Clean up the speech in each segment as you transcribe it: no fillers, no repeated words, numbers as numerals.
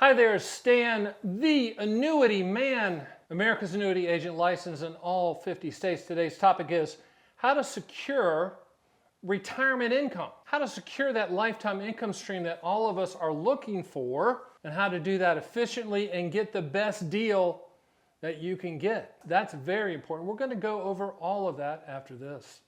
Hi there, Stan, the Annuity Man, America's annuity agent licensed in all 50 states. Today's topic is how to secure retirement income, how to secure that lifetime income stream that all of us are looking for, and how to do that efficiently and get the best deal that you can get. That's very important. We're going to go over all of that after this.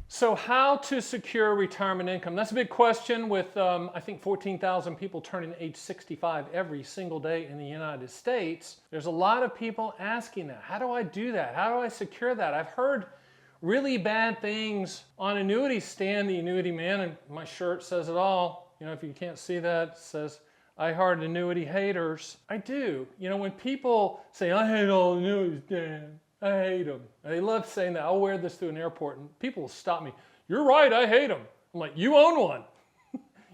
So how to secure retirement income? That's a big question with, I think, 14,000 people turning age 65 every single day in the United States. There's a lot of people asking that. How do I do that? How do I secure that? I've heard really bad things on annuities. Stan, the Annuity Man, and my shirt says it all. You know, if you can't see that, it says, I heart annuity haters. I do. You know, when people say, I hate all annuities, Dan. I hate them. They love saying that. I'll wear this through an airport and people will stop me. You're right, I hate them. I'm like, you own one.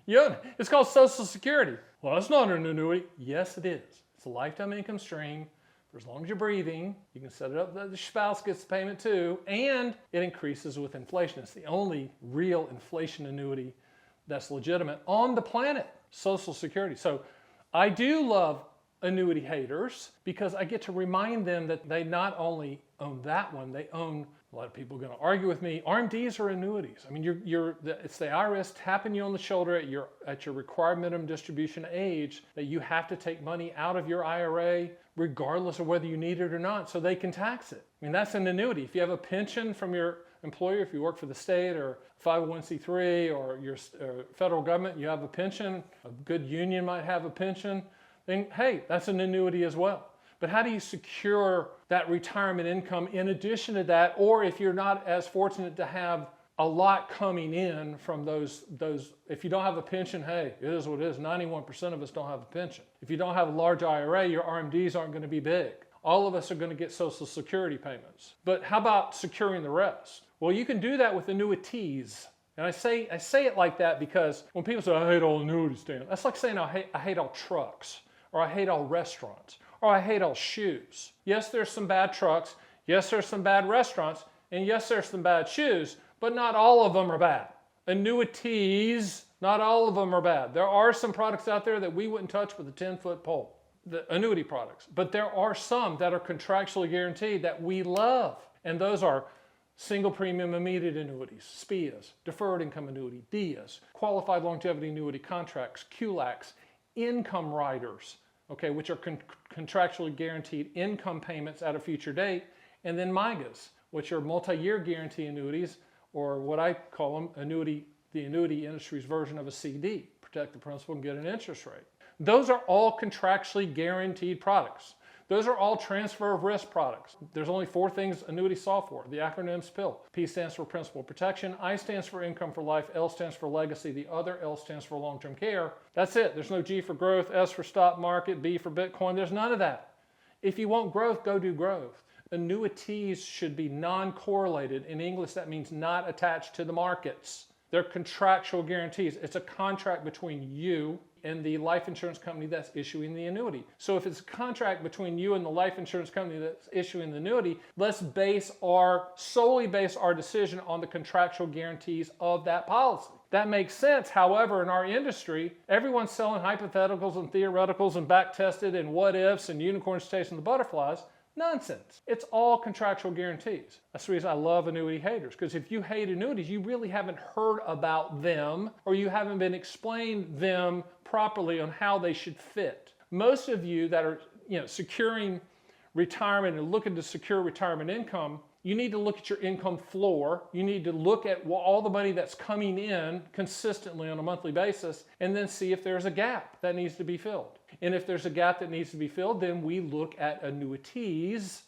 It's called Social Security. Well, that's not an annuity. Yes, it is. It's a lifetime income stream. For as long as you're breathing, you can set it up that the spouse gets the payment too, and it increases with inflation. It's the only real inflation annuity that's legitimate on the planet, Social Security. So I do love annuity haters because I get to remind them that they not only own that one, they own, a lot of people are going to argue with me, RMDs are annuities. I mean, it's the IRS tapping you on the shoulder at your required minimum distribution age that you have to take money out of your IRA regardless of whether you need it or not so they can tax it. I mean, that's an annuity. If you have a pension from your employer, if you work for the state or 501c3 or your federal government, you have a pension, a good union might have a pension, then hey, that's an annuity as well. But how do you secure that retirement income in addition to that? Or if you're not as fortunate to have a lot coming in from those, if you don't have a pension, hey, it is what it is. 91% of us don't have a pension. If you don't have a large IRA, your RMDs aren't going to be big. All of us are going to get Social Security payments. But how about securing the rest? Well, you can do that with annuities. And I say it like that because when people say, I hate all annuities, Dan, that's like saying I hate all trucks, or I hate all restaurants, or I hate all shoes. Yes, there's some bad trucks. Yes, there's some bad restaurants. And yes, there's some bad shoes, but not all of them are bad. Annuities, not all of them are bad. There are some products out there that we wouldn't touch with a 10-foot pole, the annuity products. But there are some that are contractually guaranteed that we love. And those are single premium immediate annuities, SPIAs, deferred income annuity, DIAs, qualified longevity annuity contracts, QLACs, income riders, okay, which are contractually guaranteed income payments at a future date, and then MIGAs, which are multi-year guarantee annuities, or what I call them, the annuity industry's version of a CD, protect the principal and get an interest rate. Those are all contractually guaranteed products. Those are all transfer of risk products. There's only 4 things annuities solve for. The acronym's PIL. P stands for principal protection, I stands for income for life, L stands for legacy, the other L stands for long-term care. That's it. There's no G for growth, S for stock market, B for Bitcoin. There's none of that. If you want growth, go do growth. Annuities should be non-correlated. In English, that means not attached to the markets. They're contractual guarantees. It's a contract between you and the life insurance company that's issuing the annuity. So if it's a contract between you and the life insurance company that's issuing the annuity, let's solely base our decision on the contractual guarantees of that policy. That makes sense. However, in our industry, everyone's selling hypotheticals and theoreticals and back-tested and what-ifs and unicorns chasing the butterflies. Nonsense. It's all contractual guarantees. That's the reason I love annuity haters, because if you hate annuities, you really haven't heard about them or you haven't been explained them properly on how they should fit. Most of you that are securing retirement and looking to secure retirement income, you need to look at your income floor. You need to look at all the money that's coming in consistently on a monthly basis and then see if there's a gap that needs to be filled. And if there's a gap that needs to be filled, then we look at annuities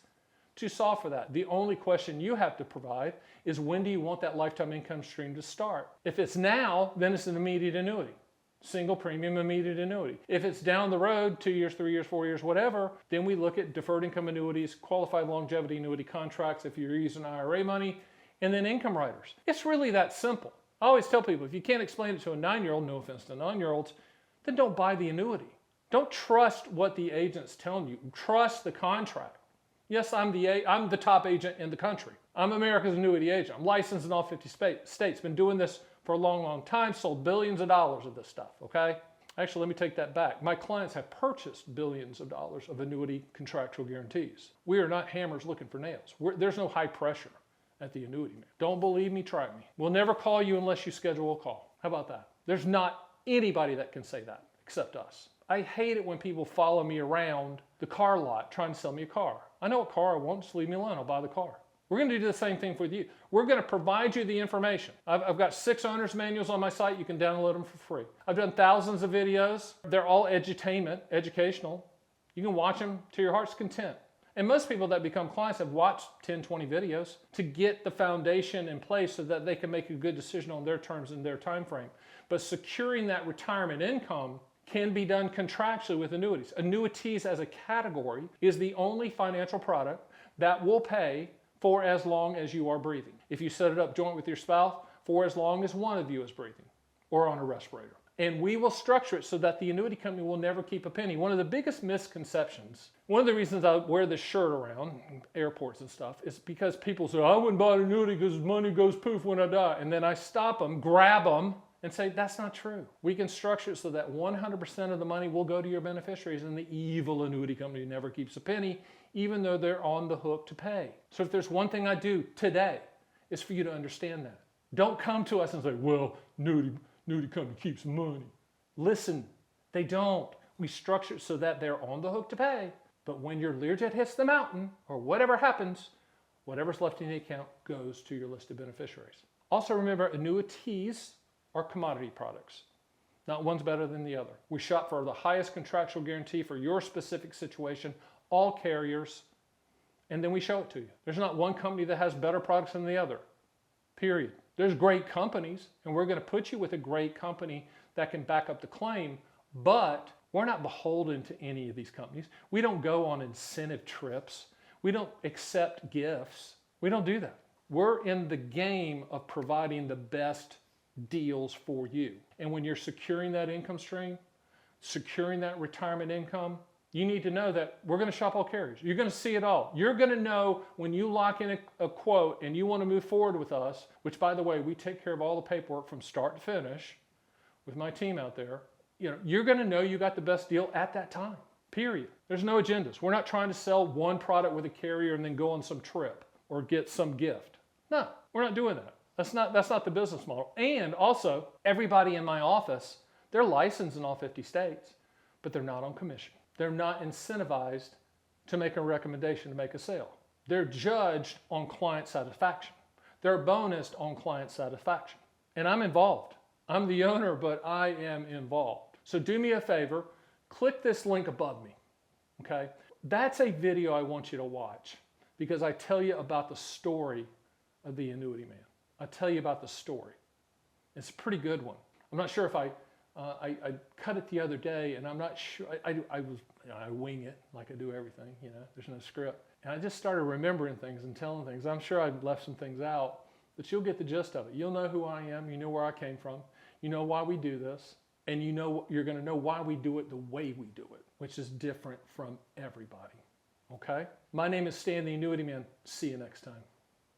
to solve for that. The only question you have to provide is when do you want that lifetime income stream to start? If it's now, then it's an immediate annuity. Single premium immediate annuity. If it's down the road, 2 years, 3 years, 4 years, whatever, then we look at deferred income annuities, qualified longevity annuity contracts if you're using IRA money, and then income riders. It's really that simple. I always tell people, if you can't explain it to a 9-year-old, no offense to 9-year-olds, then don't buy the annuity. Don't trust what the agent's telling you. Trust the contract. Yes, I'm the top agent in the country. I'm America's annuity agent. I'm licensed in all 50 states. Been doing this for a long, long time. Sold billions of dollars of this stuff, okay? Actually, let me take that back. My clients have purchased billions of dollars of annuity contractual guarantees. We are not hammers looking for nails. There's no high pressure at the Annuity Man. Don't believe me, try me. We'll never call you unless you schedule a call. How about that? There's not anybody that can say that except us. I hate it when people follow me around the car lot trying to sell me a car. I know what car I want, just leave me alone, I'll buy the car. We're going to do the same thing with you. We're going to provide you the information. I've got 6 owner's manuals on my site. You can download them for free. I've done thousands of videos. They're all edutainment, educational. You can watch them to your heart's content. And most people that become clients have watched 10, 20 videos to get the foundation in place so that they can make a good decision on their terms and their time frame. But securing that retirement income can be done contractually with annuities. Annuities as a category is the only financial product that will pay for as long as you are breathing. If you set it up joint with your spouse, for as long as one of you is breathing or on a respirator. And we will structure it so that the annuity company will never keep a penny. One of the biggest misconceptions, one of the reasons I wear this shirt around airports and stuff, is because people say, I wouldn't buy an annuity because money goes poof when I die. And then I stop them, grab them, and say, that's not true. We can structure it so that 100% of the money will go to your beneficiaries, and the evil annuity company never keeps a penny, even though they're on the hook to pay. So if there's one thing I do today, is for you to understand that. Don't come to us and say, well, annuity company keeps money. Listen, they don't. We structure it so that they're on the hook to pay, but when your Learjet hits the mountain, or whatever happens, whatever's left in the account goes to your listed beneficiaries. Also remember, annuities are commodity products. Not one's better than the other. We shop for the highest contractual guarantee for your specific situation, all carriers, and then we show it to you. There's not one company that has better products than the other, period. There's great companies, and we're going to put you with a great company that can back up the claim, but we're not beholden to any of these companies. We don't go on incentive trips. We don't accept gifts. We don't do that. We're in the game of providing the best deals for you. And when you're securing that income stream, securing that retirement income, you need to know that we're going to shop all carriers. You're going to see it all. You're going to know when you lock in a quote and you want to move forward with us, which by the way, we take care of all the paperwork from start to finish with my team out there. You're going to know you got the best deal at that time, period. There's no agendas. We're not trying to sell one product with a carrier and then go on some trip or get some gift. No, we're not doing that. That's not the business model. And also, everybody in my office, they're licensed in all 50 states, but they're not on commission. They're not incentivized to make a recommendation to make a sale. They're judged on client satisfaction. They're bonused on client satisfaction. And I'm involved. I'm the owner, but I am involved. So do me a favor, click this link above me, okay? That's a video I want you to watch because I tell you about the story of the Annuity Man. I tell you about the story. It's a pretty good one. I'm not sure if I cut it the other day, and I'm not sure. I wing it like I do everything. There's no script. And I just started remembering things and telling things. I'm sure I left some things out, but you'll get the gist of it. You'll know who I am. You know where I came from. You know why we do this, and you're going to know why we do it the way we do it, which is different from everybody. Okay? My name is Stan, the Annuity Man. See you next time.